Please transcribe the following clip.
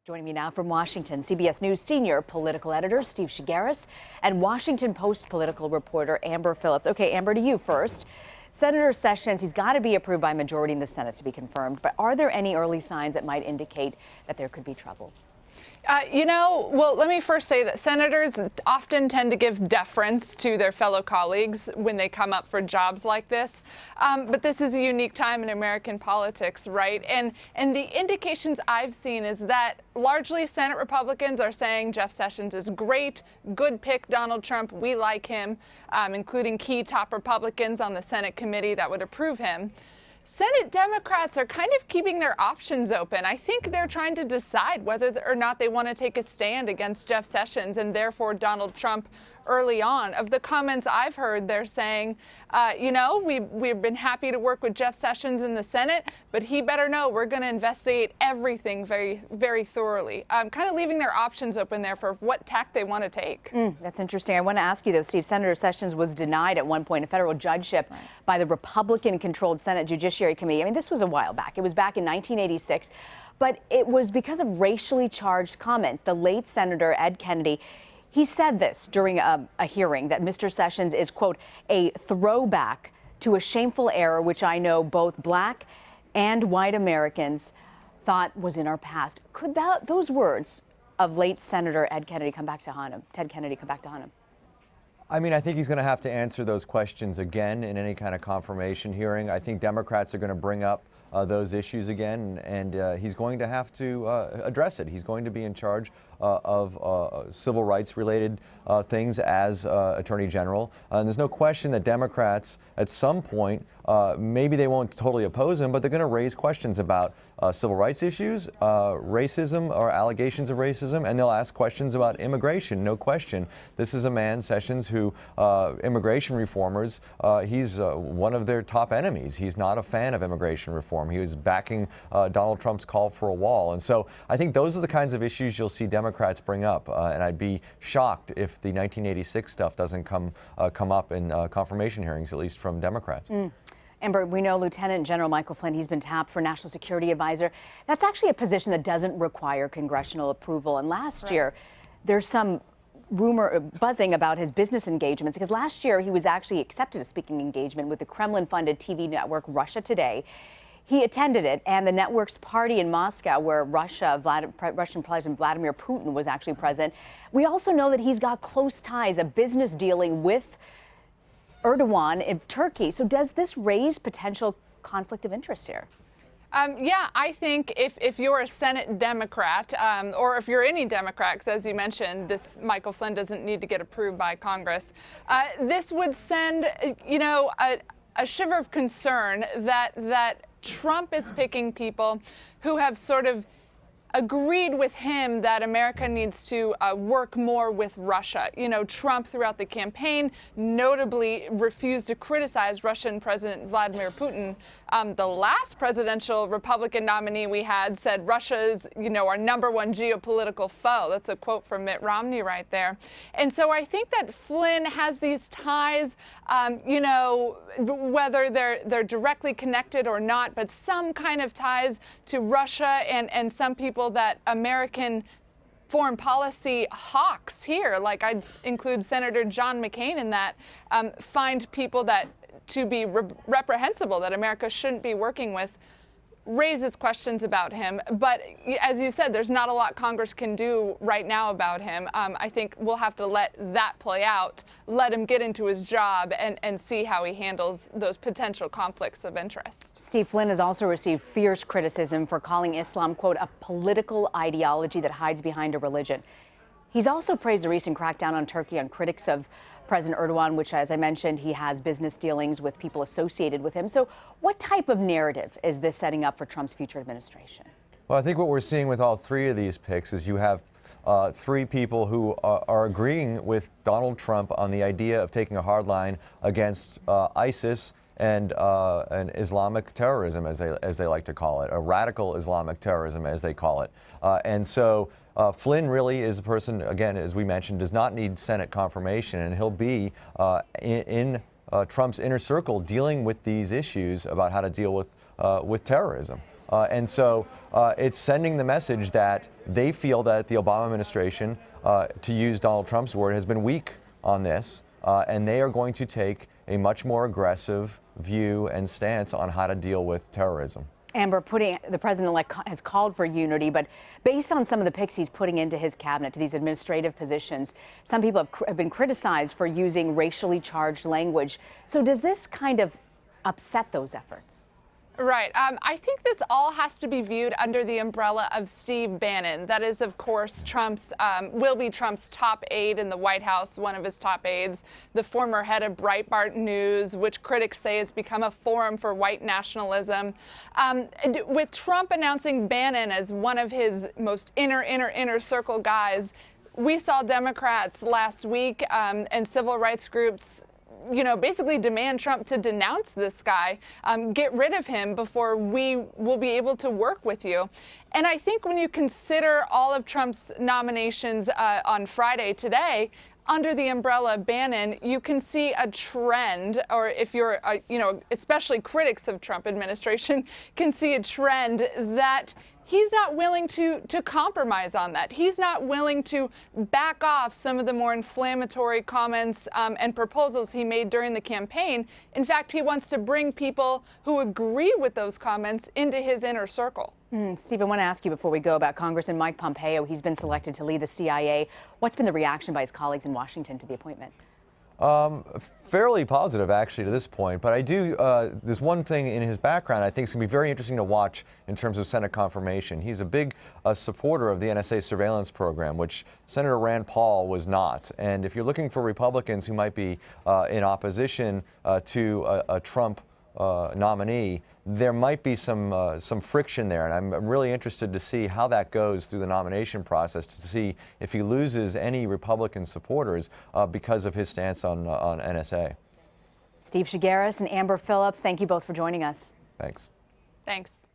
Joining me now from Washington, CBS News senior political editor Steve Chaggaris and Washington Post political reporter Amber Phillips. Okay, Amber, to you first. Senator Sessions, he's got to be approved by a majority in the Senate to be confirmed. But are there any early signs that might indicate that there could be trouble? Well, let me first say that senators often tend to give deference to their fellow colleagues when they come up for jobs like this. But this is a unique time in American politics, right? And the indications I've seen is that largely Senate Republicans are saying Jeff Sessions is great, good pick, Donald Trump, we like him, including key top Republicans on the Senate committee that would approve him. Senate Democrats are kind of keeping their options open. I think they're trying to decide whether or not they want to take a stand against Jeff Sessions and therefore Donald Trump early on. Of the comments I've heard, they're saying, we've been happy to work with Jeff Sessions in the Senate, but he better know we're going to investigate everything very, very thoroughly. Kind of leaving their options open there for what tack they want to take. That's interesting. I want to ask you, though, Steve, Senator Sessions was denied at one point a federal judgeship by the Republican-controlled Senate Judiciary Committee. I mean, this was a while back. It was back in 1986, but it was because of racially charged comments. The late Senator Ed Kennedy, he said this during a hearing, that Mr. Sessions is, quote, a throwback to a shameful era which I know both black and white Americans thought was in our past. Could those words of late Senator Ed Kennedy come back to haunt him? Ted Kennedy come back to haunt him? I mean, I think he's going to have to answer those questions again in any kind of confirmation hearing. I think Democrats are going to bring up those issues again, and he's going to have to address it. He's going to be in charge of civil rights related things as Attorney General. And there's no question that Democrats at some point, maybe they won't totally oppose him, but they're going to raise questions about civil rights issues, racism or allegations of racism, and they'll ask questions about immigration. No question. This is a man, Sessions, who immigration reformers, he's one of their top enemies. He's not a fan of immigration reform. He was backing Donald Trump's call for a wall. And so I think those are the kinds of issues you'll see Democrats bring up. And I'd be shocked if the 1986 stuff doesn't come up in confirmation hearings, at least from Democrats. Amber, we know Lieutenant General Michael Flynn, he's been tapped for National Security Advisor. That's actually a position that doesn't require congressional approval. And last year, there's some rumor buzzing about his business engagements, because last year he was actually accepted a speaking engagement with the Kremlin-funded TV network Russia Today. He attended it, and the network's party in Moscow, where Russian President Vladimir Putin was actually present. We also know that he's got close ties, a business dealing with Erdogan in Turkey. So does this raise potential conflict of interest here? Yeah, I think if you're a Senate Democrat, or if you're any Democrat, because as you mentioned, this Michael Flynn doesn't need to get approved by Congress, this would send, a shiver of concern that Trump is picking people who have sort of agreed with him that America needs to work more with Russia. Trump throughout the campaign notably refused to criticize Russian President Vladimir Putin. The last presidential Republican nominee we had said Russia is, our number one geopolitical foe. That's a quote from Mitt Romney right there. And so I think that Flynn has these ties, whether they're directly connected or not, but some kind of ties to Russia and some people that American foreign policy hawks here, like I'd include Senator John McCain in that, find people that to be reprehensible, that America shouldn't be working with, raises questions about him. But as you said, there's not a lot Congress can do right now about him. I think we'll have to let that play out, let him get into his job and see how he handles those potential conflicts of interest. Steve, Flynn has also received fierce criticism for calling Islam, quote, a political ideology that hides behind a religion. He's also praised the recent crackdown on Turkey on critics of President Erdogan, which, as I mentioned, he has business dealings with people associated with him. So what type of narrative is this setting up for Trump's future administration? Well, I think what we're seeing with all three of these picks is you have three people who are agreeing with Donald Trump on the idea of taking a hard line against ISIS and Islamic terrorism, as they like to call it, a radical Islamic terrorism, as they call it. And so Flynn really is a person, again, as we mentioned, does not need Senate confirmation, and he'll be in Trump's inner circle dealing with these issues about how to deal with terrorism. And so it's sending the message that they feel that the Obama administration, to use Donald Trump's word, has been weak on this, and they are going to take a much more aggressive view and stance on how to deal with terrorism. Amber, the president-elect has called for unity, but based on some of the picks he's putting into his cabinet to these administrative positions, some people have been criticized for using racially charged language. So does this kind of upset those efforts? Right. I think this all has to be viewed under the umbrella of Steve Bannon. That is, of course, will be Trump's top aide in the White House, one of his top aides, the former head of Breitbart News, which critics say has become a forum for white nationalism. With Trump announcing Bannon as one of his most inner circle guys, we saw Democrats last week and civil rights groups basically demand Trump to denounce this guy, get rid of him before we will be able to work with you. And I think when you consider all of Trump's nominations on Friday today, under the umbrella of Bannon, you can see a trend, or if you're, especially critics of Trump administration, can see a trend that he's not willing to compromise on that. He's not willing to back off some of the more inflammatory comments and proposals he made during the campaign. In fact, he wants to bring people who agree with those comments into his inner circle. Steve, I want to ask you before we go about Congressman Mike Pompeo. He's been selected to lead the CIA. What's been the reaction by his colleagues in Washington to the appointment? Fairly positive, actually, to this point. But there's one thing in his background I think is going to be very interesting to watch in terms of Senate confirmation. He's a big supporter of the NSA surveillance program, which Senator Rand Paul was not. And if you're looking for Republicans who might be in opposition to a Trump nominee, there might be some friction there, and I'm really interested to see how that goes through the nomination process, to see if he loses any Republican supporters because of his stance on NSA. Steve Chaggaris and Amber Phillips, thank you both for joining us. Thanks. Thanks.